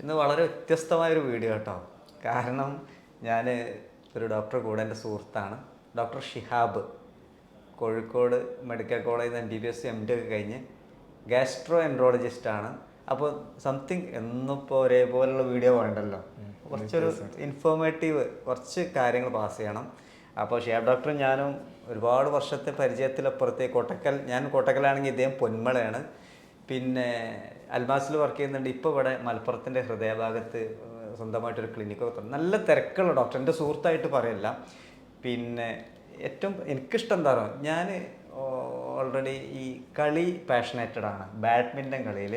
ഇന്ന് വളരെ വ്യത്യസ്തമായൊരു വീഡിയോ കേട്ടോ. കാരണം ഞാൻ ഒരു ഡോക്ടറെ കൂടെ എൻ്റെ സുഹൃത്താണ് ഡോക്ടർ ഷിഹാബ്. കോഴിക്കോട് മെഡിക്കൽ കോളേജിൽ നിന്ന് MBBS MD ഒക്കെ കഴിഞ്ഞ് ഗാസ്ട്രോ എൻട്രോളജിസ്റ്റാണ്. അപ്പോൾ സംതിങ് എന്നിപ്പോൾ ഒരേപോലുള്ള വീഡിയോ വേണ്ടല്ലോ, കുറച്ചൊരു ഇൻഫോർമേറ്റീവ് കുറച്ച് കാര്യങ്ങൾ പാസ് ചെയ്യണം. അപ്പോൾ ഷിഹാബ് ഡോക്ടറും ഞാനും ഒരുപാട് വർഷത്തെ പരിചയത്തിലപ്പുറത്തെ ഞാൻ കോട്ടക്കലാണെങ്കിൽ ഇദ്ദേഹം പൊന്മളയാണ്. പിന്നെ അൽമാസിൽ വർക്ക് ചെയ്യുന്നുണ്ട്. ഇപ്പോൾ ഇവിടെ മലപ്പുറത്തിൻ്റെ ഹൃദയഭാഗത്ത് സ്വന്തമായിട്ടൊരു ക്ലിനിക്കൊക്കെ തുറന്നു. നല്ല തിരക്കുള്ള ഡോക്ടർ, എൻ്റെ സുഹൃത്തായിട്ട് പറയല്ല. പിന്നെ ഏറ്റവും എനിക്കിഷ്ടം എന്താ പറയുക, ഞാൻ ഓൾറെഡി ഈ കളി പാഷനേറ്റഡ് ആണ്. ബാഡ്മിൻ്റൺ കളിയിൽ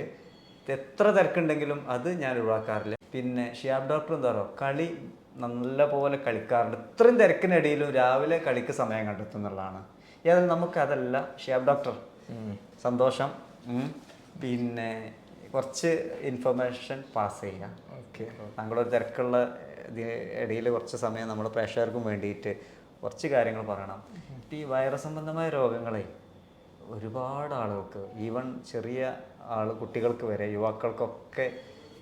എത്ര തിരക്കുണ്ടെങ്കിലും അത് ഞാൻ ഒഴിവാക്കാറില്ല. പിന്നെ ഷിഹാബ് ഡോക്ടർ എന്താ പറയുക, കളി നല്ല പോലെ കളിക്കാറുണ്ട്. ഇത്രയും തിരക്കിനിടയിലും രാവിലെ കളിക്ക് സമയം കണ്ടെത്തും എന്നുള്ളതാണ്. ഏതായാലും നമുക്കതല്ല. ഷിഹാബ് ഡോക്ടർ സന്തോഷം. പിന്നെ കുറച്ച് ഇൻഫർമേഷൻ പാസ് ചെയ്യാം. ഓക്കെ, താങ്കളൊരു തിരക്കുള്ള ഇടയിൽ കുറച്ച് സമയം നമ്മുടെ പ്രേക്ഷകർക്കും വേണ്ടിയിട്ട് കുറച്ച് കാര്യങ്ങൾ പറയണം. ഈ വൈറസ് സംബന്ധമായ രോഗങ്ങളെ ഒരുപാട് ആളുകൾക്ക്, ഈവൻ ചെറിയ കുട്ടികൾക്ക് വരെ, യുവാക്കൾക്കൊക്കെ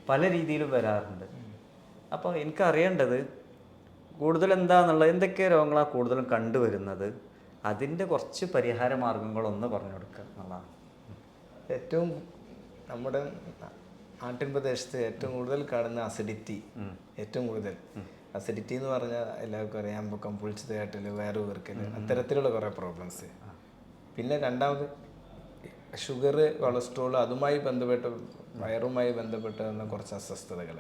പല രീതിയിലും വരാറുണ്ട്. അപ്പോൾ എനിക്കറിയേണ്ടത് കൂടുതൽ എന്താണെന്നുള്ളത്, എന്തൊക്കെ രോഗങ്ങളാണ് കൂടുതലും കണ്ടുവരുന്നത്, അതിൻ്റെ കുറച്ച് പരിഹാര മാർഗങ്ങളൊന്ന് പറഞ്ഞു കൊടുക്കുക എന്നുള്ളതാണ്. ഏറ്റവും നമ്മുടെ നാട്ടിൻ പ്രദേശത്ത് ഏറ്റവും കൂടുതൽ കാണുന്ന അസിഡിറ്റി. ഏറ്റവും കൂടുതൽ അസിഡിറ്റി എന്ന് പറഞ്ഞാൽ എല്ലാവർക്കും അറിയാം, കമ്പൾസറി ആയിട്ടില്ല, വയറ് വീർക്കൽ, അത്തരത്തിലുള്ള കുറേ പ്രോബ്ലംസ്. പിന്നെ രണ്ടാമത് ഷുഗർ, കൊളസ്ട്രോൾ, അതുമായി ബന്ധപ്പെട്ട് വയറുമായി ബന്ധപ്പെട്ട് വന്ന കുറച്ച് അസ്വസ്ഥതകൾ.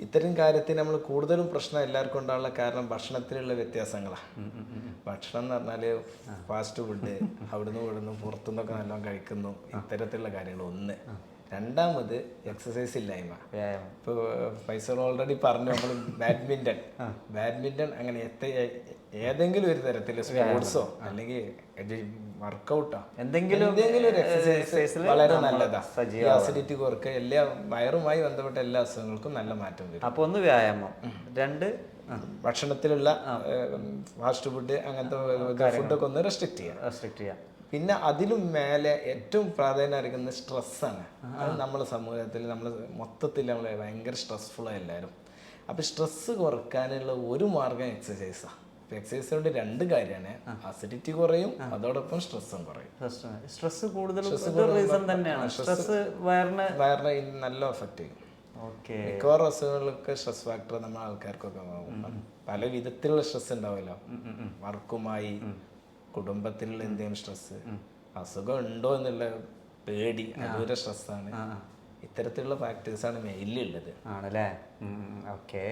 ഇത്തരം കാര്യത്തിൽ നമ്മൾ കൂടുതലും പ്രശ്നം എല്ലാവർക്കും ഉണ്ടാകാനുള്ള കാരണം ഭക്ഷണത്തിലുള്ള വ്യത്യാസങ്ങളാണ്. ഭക്ഷണം എന്ന് പറഞ്ഞാൽ ഫാസ്റ്റ് ഫുഡ്, അവിടുന്ന് ഇവിടുന്ന് പുറത്തുനിന്നൊക്കെ നല്ലോണം കഴിക്കുന്നു, ഇത്തരത്തിലുള്ള കാര്യങ്ങൾ ഒന്ന്. രണ്ടാമത് എക്സസൈസ് ഇല്ലായ്മ. ഇപ്പോൾ ഫൈസൽ ഓൾറെഡി പറഞ്ഞു, നമ്മൾ ബാഡ്മിൻ്റൺ അങ്ങനെ ഏതെങ്കിലും ഒരു തരത്തിൽ സ്പോർട്സോ അല്ലെങ്കിൽ വർക്കൗട്ടോ എന്തെങ്കിലും ഒരു എക്സസൈസ് വളരെ നല്ലതാണ്. ഈ അസിഡിറ്റി കുറക്കുക, എല്ലാ വയറുമായി ബന്ധപ്പെട്ട എല്ലാ അസുഖങ്ങൾക്കും നല്ല മാറ്റം വരും. അപ്പോൾ ഒന്ന് വ്യായാമം, രണ്ട് ഭക്ഷണത്തിലുള്ള ഫാസ്റ്റ് ഫുഡ്, അങ്ങനത്തെ ഫുഡൊക്കെ ഒന്ന് റെസ്ട്രിക്റ്റ് ചെയ്യാം. പിന്നെ അതിലും മേലെ ഏറ്റവും പ്രാധാന്യം അറിയിക്കുന്നത് സ്ട്രെസ്സാണ്. അത് നമ്മുടെ സമൂഹത്തിൽ നമ്മൾ മൊത്തത്തിൽ നമ്മൾ ഭയങ്കര സ്ട്രെസ്ഫുള്ളാണ് എല്ലാവരും. അപ്പോൾ സ്ട്രെസ്സ് കുറയ്ക്കാനുള്ള ഒരു മാർഗം എക്സസൈസാണ്. എക്സസൈസ് കൊണ്ട് രണ്ട് കാര്യമാണ്, അസിഡിറ്റി കുറയും, അതോടൊപ്പം സ്ട്രെസ്സും കുറയും. സ്ട്രെസ് കൂടുതൽ റീസൺ തന്നെയാണ്. സ്ട്രെസ് വയറിനെ നല്ല എഫക്റ്റ് ചെയ്യും. മിക്കവാറും അസുഖങ്ങൾക്ക് സ്ട്രെസ് ഫാക്ടർ നമ്മൾ ആൾക്കാർക്കൊക്കെ പല വിധത്തിലുള്ള സ്ട്രെസ് ഉണ്ടാവുമല്ലോ. വർക്കുമായി, കുടുംബത്തിലുള്ള എന്തെങ്കിലും സ്ട്രെസ്, അസുഖം ഉണ്ടോ എന്നുള്ള പേടി, അതൊരു സ്ട്രെസ്സാണ്. ഇത്തരത്തിലുള്ള ഫാക്ടേഴ്സാണ് മെയിൻലി ഉള്ളത്. ആണല്ലേ? ഓക്കെ.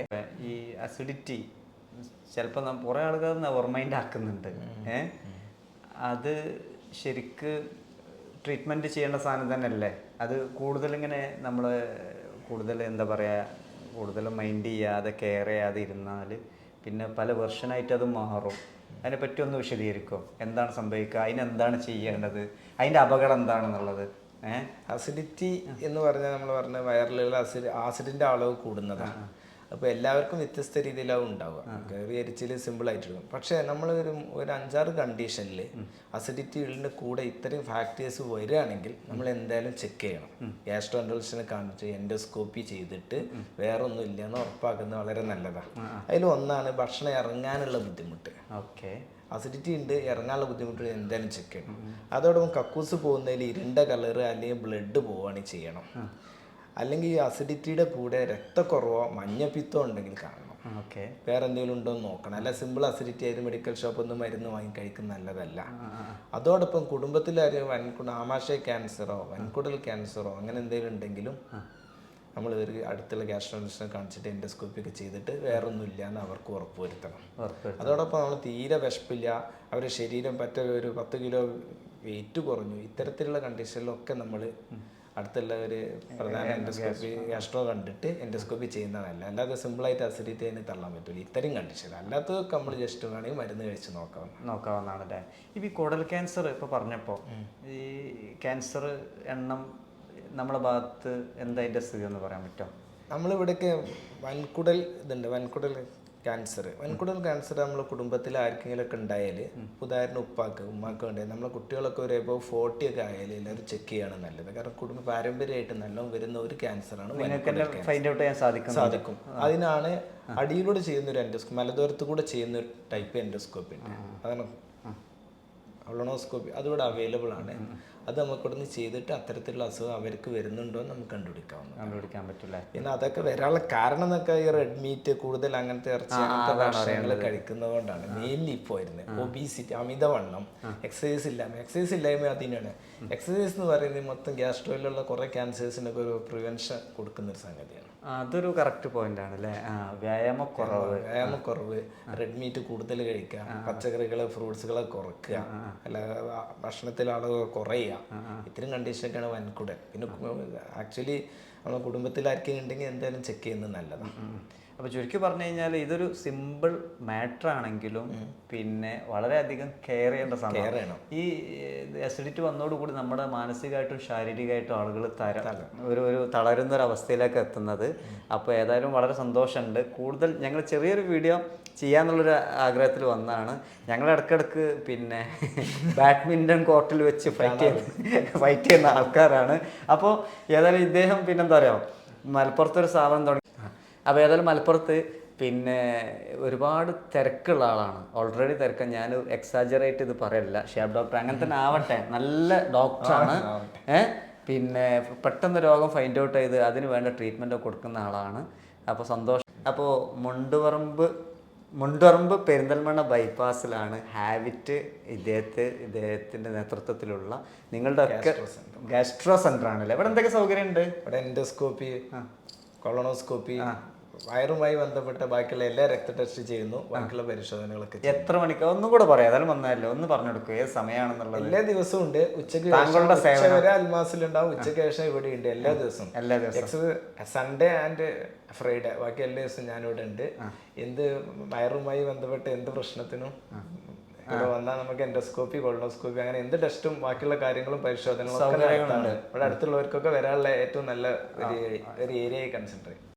ഈ അസിഡിറ്റി ചിലപ്പോൾ കുറേ ആളുകൾ നെവർ മൈൻഡ് ആക്കുന്നുണ്ട്. അത് ശരിക്ക് ട്രീറ്റ്മെൻറ്റ് ചെയ്യേണ്ട സാധനം തന്നെയല്ലേ? അത് കൂടുതലിങ്ങനെ നമ്മൾ കൂടുതൽ എന്താ പറയുക, കൂടുതൽ മൈൻഡ് ചെയ്യാതെ കെയർ ചെയ്യാതെ ഇരുന്നാൽ പിന്നെ പല വെർഷനായിട്ട് അത് മാറും. അതിനെപ്പറ്റി ഒന്ന് വിശദീകരിക്കുമോ? എന്താണ് സംഭവിക്കുക, അതിനെന്താണ് ചെയ്യേണ്ടത്, അതിൻ്റെ അപകടം എന്താണെന്നുള്ളത്? അസിഡിറ്റി എന്ന് പറഞ്ഞാൽ നമ്മൾ പറഞ്ഞ വയറിലുള്ള ആസിഡിൻ്റെ അളവ് കൂടുന്നതാണ്. അപ്പോൾ എല്ലാവർക്കും വ്യത്യസ്ത രീതിയിലാവും ഉണ്ടാവുക. കയറി അരിച്ചിൽ സിമ്പിളായിട്ടിരിക്കും. പക്ഷേ നമ്മൾ ഒരു 5-6 കണ്ടീഷനിൽ അസിഡിറ്റി ഉള്ളിൻ്റെ കൂടെ ഇത്രയും ഫാക്ടേഴ്സ് വരികയാണെങ്കിൽ നമ്മൾ എന്തായാലും ചെക്ക് ചെയ്യണം. ഗ്യാസ്ട്രോ എൻട്രോളജിസ്റ്റിനെ കാണിച്ച് എൻഡോസ്കോപ്പി ചെയ്തിട്ട് വേറെ ഒന്നും ഇല്ലയെന്ന് ഉറപ്പാക്കുന്നത് വളരെ നല്ലതാണ്. അതിൽ ഒന്നാണ് ഭക്ഷണം ഇറങ്ങാനുള്ള ബുദ്ധിമുട്ട്. ഓക്കെ, അസിഡിറ്റി ഉണ്ട്, ഇറങ്ങാനുള്ള ബുദ്ധിമുട്ട് എന്തായാലും ചെക്ക് ചെയ്യണം. അതോടൊപ്പം കക്കൂസ് പോകുന്നതിൽ ഇരുണ്ട കളറ് അല്ലെങ്കിൽ ബ്ലഡ് പോവുകയാണെങ്കിൽ ചെയ്യണം. അല്ലെങ്കിൽ ഈ അസിഡിറ്റിയുടെ കൂടെ രക്തക്കുറവോ മഞ്ഞപ്പിത്തോ ഉണ്ടെങ്കിൽ കാണണം. ഓക്കെ, വേറെ എന്തെങ്കിലും ഉണ്ടോ എന്ന് നോക്കണം. അല്ല സിമ്പിൾ അസിഡിറ്റി ആയിട്ട് മെഡിക്കൽ ഷോപ്പിൽ നിന്ന് മരുന്ന് വാങ്ങി കഴിക്കുന്നത് നല്ലതല്ല. അതോടൊപ്പം കുടുംബത്തിലാരും ആമാശയ ക്യാൻസറോ വൻകുടൽ ക്യാൻസറോ അങ്ങനെ എന്തെങ്കിലും ഉണ്ടെങ്കിലും നമ്മൾ ഒരു അടുത്തുള്ള ഗ്യാസ്ട്രോളജിസ്റ്റിനെ കാണിച്ചിട്ട് എൻഡോസ്കോപ്പി ഒക്കെ ചെയ്തിട്ട് വേറെ ഒന്നും ഇല്ല എന്ന് അവർക്ക് ഉറപ്പുവരുത്തണം. അതോടൊപ്പം നമ്മൾ തീരെ വിശപ്പില്ല, അവരുടെ ശരീരം ഒരു 10 കിലോ വെയിറ്റ് കുറഞ്ഞു, ഇത്തരത്തിലുള്ള കണ്ടീഷനിലൊക്കെ നമ്മൾ അടുത്തുള്ള ഒരു പ്രധാന എൻഡോസ്കോപ്പി ഗ്യാസ്ട്രോ കണ്ടിട്ട് എൻഡോസ്കോപ്പി ചെയ്യുന്നതല്ല. അല്ലാതെ സിമ്പിളായിട്ട് അസിഡിറ്റി അതിന് തള്ളാൻ പറ്റില്ല ഇത്തരം കണ്ടീഷൻ. അല്ലാത്തതൊക്കെ നമ്മൾ ജസ്റ്റ് വേണമെങ്കിൽ മരുന്ന് കഴിച്ച് നോക്കാവുന്നതാണ് അല്ലേ? ഈ കുടൽ ക്യാൻസർ ഇപ്പോൾ പറഞ്ഞപ്പോൾ, ഈ ക്യാൻസർ എണ്ണം നമ്മളെ ഭാഗത്ത് എന്താ അതിൻ്റെ സ്ഥിതി എന്ന് പറയാൻ പറ്റുമോ? നമ്മളിവിടേക്ക് വൻകുടൽ ക്യാൻസർ, വൻകുടൽ ക്യാൻസർ നമ്മളെ കുടുംബത്തിൽ ആർക്കെങ്കിലും ഒക്കെ ഉണ്ടായാൽ, ഉദാഹരണം ഉപ്പാക്ക് ഉമ്മാക്ക് വേണ്ടി നമ്മളെ കുട്ടികളൊക്കെ ഒരു എബോവ് 40 ഒക്കെ ആയാലും എല്ലാവരും ചെക്ക് ചെയ്യാണ് നല്ലത്. കാരണം കുടുംബ പാരമ്പര്യമായിട്ട് നല്ലോണം വരുന്ന ഒരു ക്യാൻസറാണ് ഫൈൻഡ് ഔട്ട് ചെയ്യാൻ സാധിക്കും. അതിനാണ് അടിയിലൂടെ ചെയ്യുന്ന ഒരു എൻഡോസ്കോപ്പി, മലദ്വാരത്ത് കൂടെ ചെയ്യുന്ന ഒരു ടൈപ്പ് എൻഡോസ്കോപ്പി ഉണ്ട്. അതാണ് കൊളോണോസ്കോപ്പി. അതിവിടെ അവൈലബിൾ ആണ്. അത് നമുക്ക് ഇവിടുന്ന് ചെയ്തിട്ട് അത്തരത്തിലുള്ള അസുഖം അവർക്ക് വരുന്നുണ്ടോ എന്ന് നമുക്ക് കണ്ടുപിടിക്കാൻ പറ്റില്ല. പിന്നെ അതൊക്കെ വരാനുള്ള കാരണം എന്നൊക്കെ ഈ റെഡ് മീറ്റ് കൂടുതൽ അങ്ങനത്തെ ഇറച്ചി അങ്ങനത്തെ ഭക്ഷണങ്ങൾ കഴിക്കുന്നത് കൊണ്ടാണ് മെയിൻലി ഇപ്പോൾ വരുന്നത്. ഒബീസിറ്റി, അമിതവണ്ണം, എക്സസൈസ് ഇല്ലായ്മ അതിനാണ്. എക്സസൈസ് എന്ന് പറയുന്നത് മൊത്തം ഗ്യാസ്ട്രോയിലുള്ള കുറേ ക്യാൻസേഴ്സിനൊക്കെ ഒരു പ്രിവെൻഷൻ കൊടുക്കുന്ന ഒരു സംഗതിയാണ്. അതൊരു കറക്റ്റ് പോയിന്റ് ആണ് അല്ലേ. വ്യായാമക്കുറവ്, റെഡ് മീറ്റ് കൂടുതൽ കഴിക്കുക, പച്ചക്കറികള് ഫ്രൂട്ട്സുകളെ കുറയ്ക്കുക, അല്ല ഭക്ഷണത്തിൽ അളവ് കുറയുക, ഇത്തരം കണ്ടീഷനൊക്കെയാണ് വൻകുടൽ. പിന്നെ ആക്ച്വലി നമ്മുടെ കുടുംബത്തിൽ ആർക്കെങ്കിലും ഉണ്ടെങ്കിൽ എന്തായാലും ചെക്ക് ചെയ്യുന്നത് നല്ലതാണ്. അപ്പോൾ ചുരുക്കി പറഞ്ഞു കഴിഞ്ഞാൽ ഇതൊരു സിമ്പിൾ മാറ്റർ ആണെങ്കിലും പിന്നെ വളരെയധികം കെയർ ചെയ്യേണ്ട സമയമാണ്. ഈ അസിഡിറ്റി വന്നതോടുകൂടി നമ്മുടെ മാനസികമായിട്ടും ശാരീരികമായിട്ടും ആളുകൾ ഒരു തളരുന്ന ഒരു അവസ്ഥയിലേക്ക് എത്തുന്നത്. അപ്പോൾ ഏതായാലും വളരെ സന്തോഷമുണ്ട്. കൂടുതൽ ഞങ്ങൾ ചെറിയൊരു വീഡിയോ ചെയ്യാന്നുള്ളൊരു ആഗ്രഹത്തിൽ വന്നതാണ്. ഞങ്ങൾ ഇടയ്ക്കിടയ്ക്ക് പിന്നെ ബാഡ്മിൻ്റൺ കോർട്ടിൽ വെച്ച് ഫൈറ്റ് ചെയ്യുന്ന ആൾക്കാരാണ്. അപ്പോൾ ഏതായാലും ഇദ്ദേഹം പിന്നെന്താ പറയുക, മലപ്പുറത്തൊരു സ്ഥാപനം തുടങ്ങി. അപ്പോൾ ഏതായാലും മലപ്പുറത്ത് പിന്നെ ഒരുപാട് തിരക്കുള്ള ആളാണ്. ഓൾറെഡി തിരക്ക്, ഞാൻ എക്സാജറേറ്റ് ഇത് പറയല്ല, ഷിഹാബ് ഡോക്ടർ അങ്ങനെ തന്നെ ആവട്ടെ, നല്ല ഡോക്ടറാണ്. പിന്നെ പെട്ടെന്ന് രോഗം ഫൈൻഡ് ഔട്ട് ചെയ്ത് അതിന് വേണ്ട ട്രീറ്റ്മെൻറ്റ് കൊടുക്കുന്ന ആളാണ്. അപ്പോൾ സന്തോഷം. അപ്പോൾ മുണ്ടുപറമ്പ് പെരിന്തൽമണ്ണ ബൈപ്പാസിലാണ് ഹാബിറ്റ് ഇദ്ദേഹത്തിൻ്റെ നേതൃത്വത്തിലുള്ള നിങ്ങളുടെ ഒക്കെ ഗാസ്ട്രോ സെൻ്റർ ആണല്ലേ. ഇവിടെ എന്തൊക്കെ സൗകര്യം ഉണ്ട്? ഇവിടെ എൻഡോസ്കോപ്പി, കൊളോണോസ്കോപ്പി, വയറുമായി ബന്ധപ്പെട്ട ബാക്കിയുള്ള എല്ലാ രക്ത ടെസ്റ്റ് ചെയ്യുന്നു, ബാക്കിയുള്ള പരിശോധനകളൊക്കെ. എത്ര മണിക്ക് ഒന്നും കൂടെ പറയാം, ഏതായാലും വന്നല്ലോ ഒന്ന് പറഞ്ഞെടുക്കും ഏത് സമയമാണെന്നുള്ളത്. എല്ലാ ദിവസവും ഉണ്ട്. ഉച്ചക്ക് വരെ അൽമാസിലുണ്ടാവും, ഉച്ചയ്ക്ക് ശേഷം ഇവിടെ ഉണ്ട് എല്ലാ ദിവസവും. സൺഡേ ആൻഡ് ഫ്രൈഡേ, ബാക്കി എല്ലാ ദിവസവും ഞാനിവിടെ ഉണ്ട്. എന്ത് വയറുമായി ബന്ധപ്പെട്ട എന്ത് പ്രശ്നത്തിനും ഇവിടെ വന്നാൽ നമുക്ക് എൻഡോസ്കോപ്പി, കൊളോണോസ്കോപ്പി അങ്ങനെ എന്ത് ടെസ്റ്റും ബാക്കിയുള്ള കാര്യങ്ങളും പരിശോധനകളും ഇവിടെ അടുത്തുള്ളവർക്കൊക്കെ വരാനുള്ള ഏറ്റവും നല്ല ഒരു ഏരിയയായി കൺസിഡർ ചെയ്യും.